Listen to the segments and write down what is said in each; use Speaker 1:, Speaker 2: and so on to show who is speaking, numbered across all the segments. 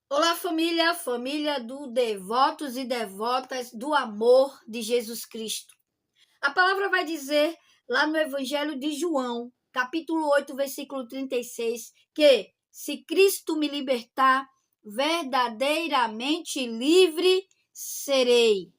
Speaker 1: Olá, família, família do devotos e devotas do amor de Jesus Cristo. A palavra vai dizer lá no Evangelho de João, capítulo 8, versículo 36, que se Cristo me libertar, verdadeiramente livre serei.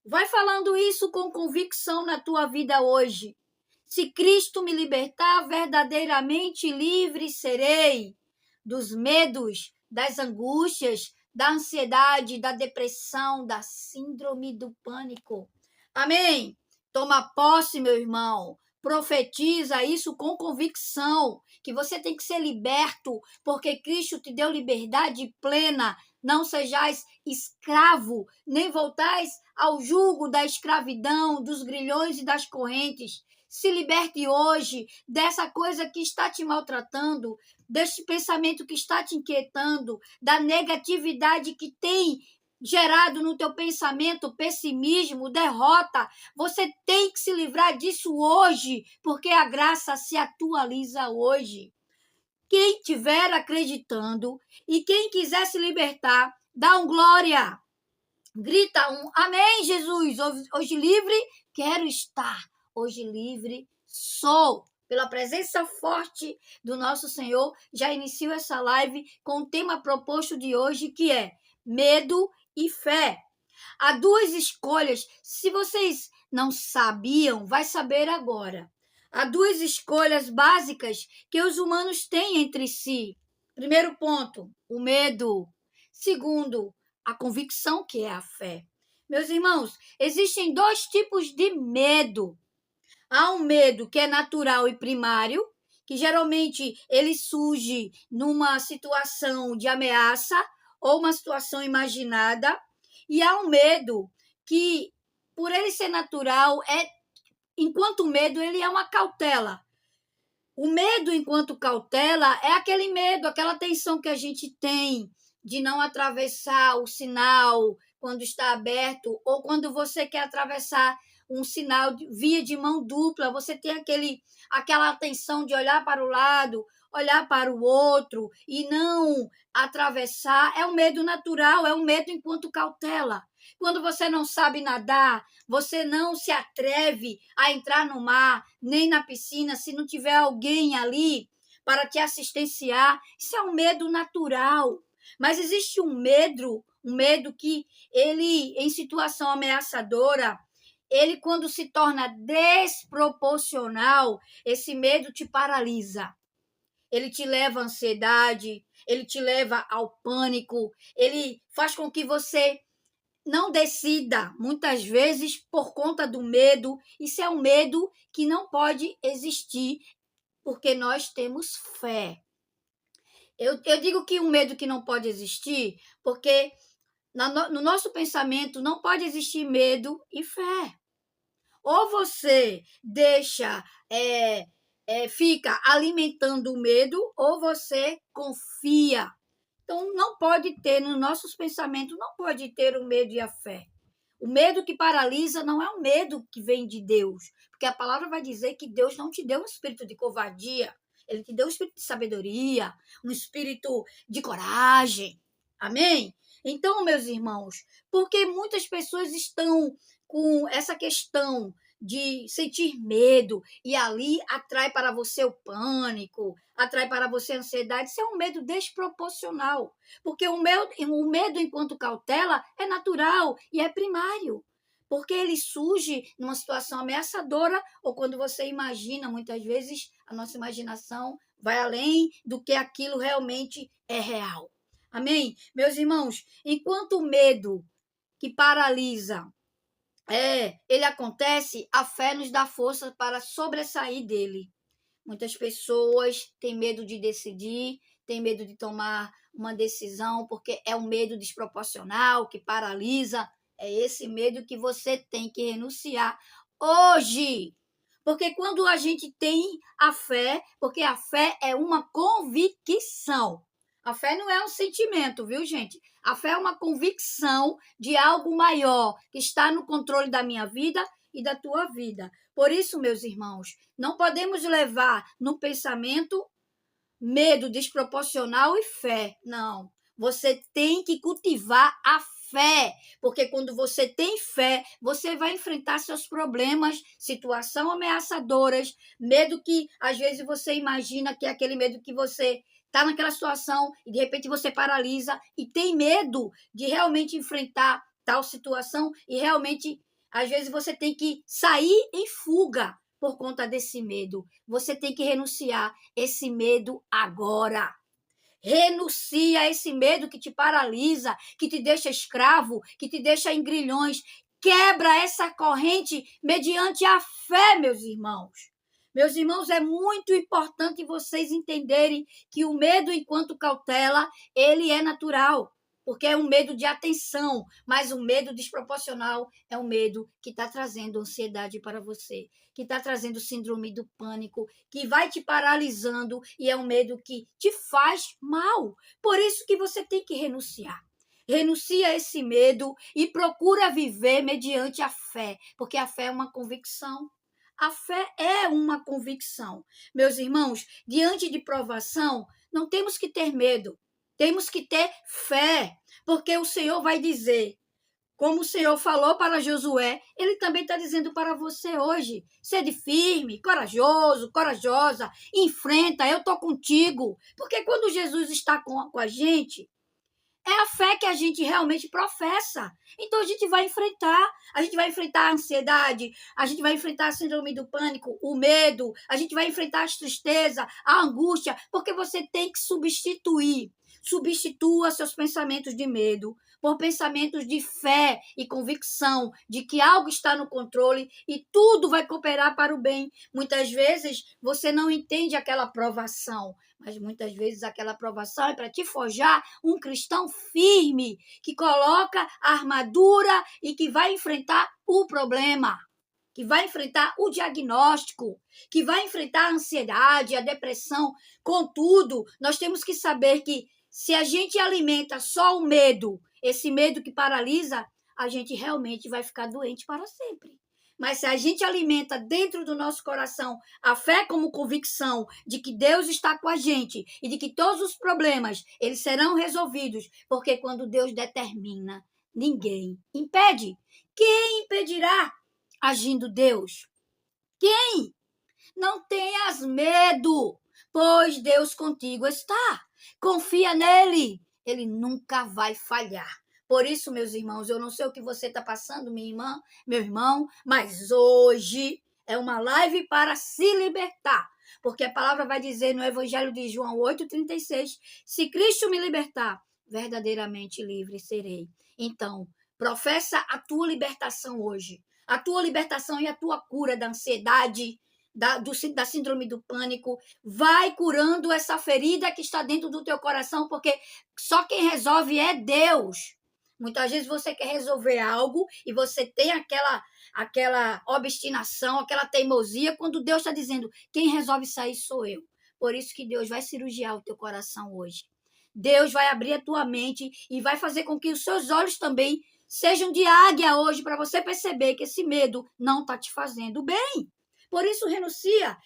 Speaker 1: Vai falando isso com convicção na tua vida hoje. Se Cristo me libertar, verdadeiramente livre serei dos medos, das angústias, da ansiedade, da depressão, da síndrome do pânico. Amém? Toma posse, meu irmão. Profetiza isso com convicção, que você tem que ser liberto, porque Cristo te deu liberdade plena. Não sejais escravo, nem voltais ao jugo da escravidão, dos grilhões e das correntes. Se liberte hoje dessa coisa que está te maltratando, desse pensamento que está te inquietando, da negatividade que tem gerado no teu pensamento pessimismo, derrota. Você tem que se livrar disso hoje, porque a graça se atualiza hoje. Quem estiver acreditando e quem quiser se libertar, dá um glória. Grita um amém, Jesus. Hoje livre quero estar. Hoje livre sou. Pela presença forte do nosso Senhor, já inicio essa live com o tema proposto de hoje, que é medo e fé. Há duas escolhas. Se vocês não sabiam, vai saber agora. Há duas escolhas básicas que os humanos têm entre si. Primeiro ponto, o medo. Segundo, a convicção, que é a fé. Meus irmãos, existem dois tipos de medo. Há um medo que é natural e primário, que geralmente ele surge numa situação de ameaça ou uma situação imaginada, e há um medo que, por ele ser natural, enquanto medo, ele é uma cautela. O medo, enquanto cautela, é aquele medo, aquela tensão que a gente tem de não atravessar o sinal quando está aberto, ou quando você quer atravessar um sinal via de mão dupla, você tem aquela atenção de olhar para o lado, olhar para o outro e não atravessar. É um medo natural, é um medo enquanto cautela. Quando você não sabe nadar, você não se atreve a entrar no mar, nem na piscina, se não tiver alguém ali para te assistenciar. Isso é um medo natural. Mas existe um medo que ele, em situação ameaçadora, ele, quando se torna desproporcional, esse medo te paralisa. Ele te leva à ansiedade, ele te leva ao pânico, ele faz com que você não decida, muitas vezes, por conta do medo. Isso é um medo que não pode existir, porque nós temos fé. Eu digo que um medo que não pode existir, porque no nosso pensamento não pode existir medo e fé. Ou você deixa, fica alimentando o medo, ou você confia. Então, não pode ter, nos nossos pensamentos, não pode ter o medo e a fé. O medo que paralisa não é um medo que vem de Deus, porque a palavra vai dizer que Deus não te deu um espírito de covardia, ele te deu um espírito de sabedoria, um espírito de coragem. Amém? Então, meus irmãos, porque muitas pessoas estão com essa questão de sentir medo e ali atrai para você o pânico, atrai para você a ansiedade. Isso é um medo desproporcional, porque o medo enquanto cautela é natural e é primário, porque ele surge numa situação ameaçadora ou quando você imagina. Muitas vezes a nossa imaginação vai além do que aquilo realmente é real. Amém? Meus irmãos, enquanto o medo que paralisa ele acontece, a fé nos dá força para sobressair dele. Muitas pessoas têm medo de decidir, têm medo de tomar uma decisão, porque é um medo desproporcional, que paralisa. É esse medo que você tem que renunciar hoje. Porque quando a gente tem a fé, porque a fé é uma convicção. A fé não é um sentimento, viu, gente? A fé é uma convicção de algo maior que está no controle da minha vida e da tua vida. Por isso, meus irmãos, não podemos levar no pensamento medo desproporcional e fé. Não. Você tem que cultivar a fé, porque quando você tem fé, você vai enfrentar seus problemas, situações ameaçadoras, medo que às vezes você imagina que é aquele medo que você está naquela situação e de repente você paralisa e tem medo de realmente enfrentar tal situação e realmente às vezes você tem que sair em fuga por conta desse medo. Você tem que renunciar esse medo agora. Renuncia a esse medo que te paralisa, que te deixa escravo, que te deixa em grilhões. Quebra essa corrente mediante a fé, meus irmãos. Meus irmãos, é muito importante vocês entenderem que o medo, enquanto cautela, ele é natural, porque é um medo de atenção, mas um medo desproporcional é um medo que está trazendo ansiedade para você, que está trazendo síndrome do pânico, que vai te paralisando e é um medo que te faz mal. Por isso que você tem que renunciar. Renuncia a esse medo e procura viver mediante a fé, porque a fé é uma convicção. A fé é uma convicção. Meus irmãos, diante de provação, não temos que ter medo, temos que ter fé, porque o Senhor vai dizer, como o Senhor falou para Josué, ele também está dizendo para você hoje. Sede firme, corajoso, corajosa, enfrenta, eu estou contigo. Porque quando Jesus está com a gente, é a fé que a gente realmente professa. Então a gente vai enfrentar. A gente vai enfrentar a ansiedade, a gente vai enfrentar a síndrome do pânico, o medo, a gente vai enfrentar a tristeza, a angústia, porque você tem que substituir. Substitua seus pensamentos de medo por pensamentos de fé e convicção de que algo está no controle e tudo vai cooperar para o bem. Muitas vezes você não entende aquela provação, mas muitas vezes aquela provação é para te forjar um cristão firme, que coloca a armadura e que vai enfrentar o problema, que vai enfrentar o diagnóstico, que vai enfrentar a ansiedade, a depressão. Contudo, nós temos que saber que se a gente alimenta só o medo, esse medo que paralisa, a gente realmente vai ficar doente para sempre. Mas se a gente alimenta dentro do nosso coração a fé como convicção de que Deus está com a gente e de que todos os problemas eles serão resolvidos, porque quando Deus determina, ninguém impede. Quem impedirá agindo Deus? Quem? Não tenhas medo, pois Deus contigo está. Confia nele, ele nunca vai falhar. Por isso, meus irmãos, eu não sei o que você está passando, minha irmã, meu irmão, mas hoje é uma live para se libertar. Porque a palavra vai dizer no Evangelho de João 8,36, se Cristo me libertar, verdadeiramente livre serei. Então, professa a tua libertação hoje. A tua libertação e a tua cura da ansiedade, da síndrome do pânico, vai curando essa ferida que está dentro do teu coração, porque só quem resolve é Deus. Muitas vezes você quer resolver algo e você tem aquela obstinação, aquela teimosia, quando Deus está dizendo, quem resolve sair sou eu. Por isso que Deus vai cirurgiar o teu coração hoje. Deus vai abrir a tua mente e vai fazer com que os seus olhos também sejam de águia hoje, para você perceber que esse medo não está te fazendo bem. Por isso, renuncia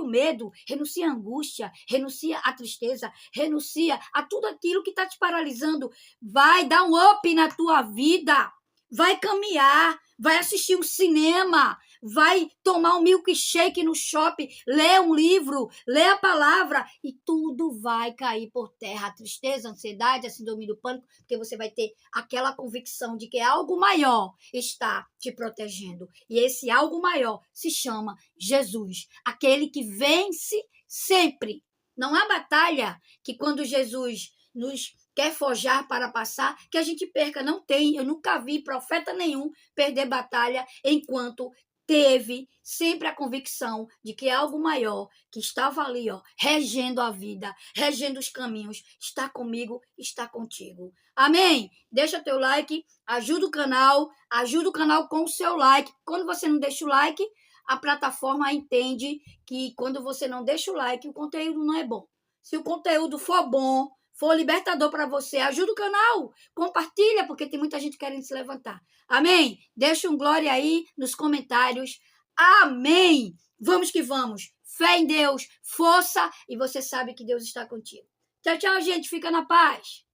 Speaker 1: o medo, renuncia a angústia, renuncia a tristeza, renuncia a tudo aquilo que está te paralisando. Vai dar um up na tua vida, vai caminhar, vai assistir um cinema, vai tomar um milkshake no shopping, ler um livro, ler a palavra e tudo vai cair por terra. A tristeza, a ansiedade, a síndrome do pânico, porque você vai ter aquela convicção de que algo maior está te protegendo. E esse algo maior se chama Jesus, aquele que vence sempre. Não há batalha que quando Jesus nos quer forjar para passar, que a gente perca. Não tem, eu nunca vi profeta nenhum perder batalha enquanto teve sempre a convicção de que algo maior, que estava ali, regendo a vida, regendo os caminhos, está comigo, está contigo. Amém? Deixa teu like, ajuda o canal com o seu like. Quando você não deixa o like, a plataforma entende que quando você não deixa o like, o conteúdo não é bom. Se o conteúdo for bom, for libertador para você, ajuda o canal, compartilha, porque tem muita gente querendo se levantar. Amém? Deixa um glória aí nos comentários. Amém! Vamos que vamos. Fé em Deus, força, e você sabe que Deus está contigo. Tchau, tchau, gente. Fica na paz.